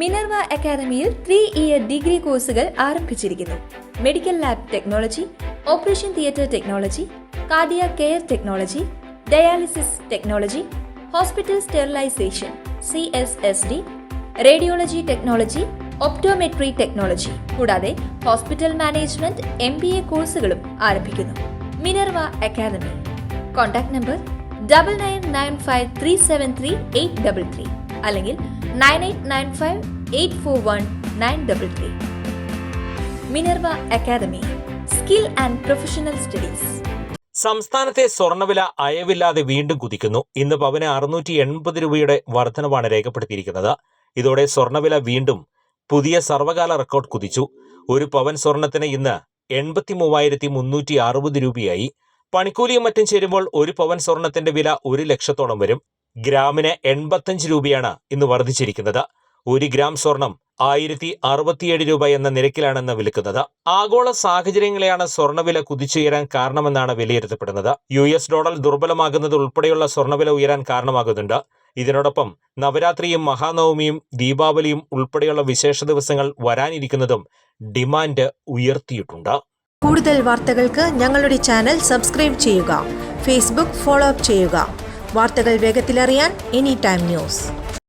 Minerva അക്കാദമിയിൽ 3-ഇയർ degree കോഴ്സുകൾ ആരംഭിച്ചിരിക്കുന്നു. Medical lab technology, operation theatre technology, cardiac care technology, dialysis technology, hospital sterilisation (CSSD), radiology technology, optometry technology കൂടാതെ hospital management MBA കോഴ്സുകളും ആരംഭിക്കുന്നു. Minerva academy. Contact number 9995373833 അല്ലെങ്കിൽ 9895841933. Minerva academy, skill and professional studies. സംസ്ഥാനത്തെ സ്വർണ്ണവില അയവില്ലാതെ വീണ്ടും കുതിക്കുന്നു. ഇന്ന് പവന് 680 രൂപയുടെ വർധനവാണ് രേഖപ്പെടുത്തിയിരിക്കുന്നത്. ഇതോടെ സ്വർണ്ണവില വീണ്ടും പുതിയ സർവകാല റെക്കോർഡ് കുതിച്ചു. ഒരു പവൻ സ്വർണത്തിന് ഇന്ന് 83,360 രൂപയായി. പണിക്കൂലിയും മറ്റും ചേരുമ്പോൾ ഒരു പവൻ സ്വർണത്തിന്റെ വില 1 ലക്ഷത്തോളം വരും. ഗ്രാമിന് 85 രൂപയാണ് ഇന്ന് വർദ്ധിച്ചിരിക്കുന്നത്. 1 ഗ്രാം സ്വർണം 1067 രൂപ എന്ന നിരക്കിലാണെന്ന് വിൽക്കുന്നത്. ആഗോള സാഹചര്യങ്ങളെയാണ് സ്വർണ്ണവില കുതിച്ചുയരാൻ കാരണമെന്നാണ് വിലയിരുത്തപ്പെടുന്നത്. US ഡോളർ ദുർബലമാകുന്നത് ഉൾപ്പെടെയുള്ള സ്വർണ്ണവില ഉയരാൻ കാരണമാകുന്നുണ്ട്. ഇതിനോടൊപ്പം നവരാത്രിയും മഹാനവമിയും ദീപാവലിയും ഉൾപ്പെടെയുള്ള വിശേഷ ദിവസങ്ങൾ വരാനിരിക്കുന്നതും ഡിമാൻഡ് ഉയർത്തിയിട്ടുണ്ട്. കൂടുതൽ വാർത്തകൾക്ക് ഞങ്ങളുടെ ചാനൽ സബ്സ്ക്രൈബ് ചെയ്യുക. ഫേസ്ബുക്ക് ഫോളോ അപ്പ് ചെയ്യുക. വാർത്തകൾ വേഗത്തിലറിയാൻ Anytime News.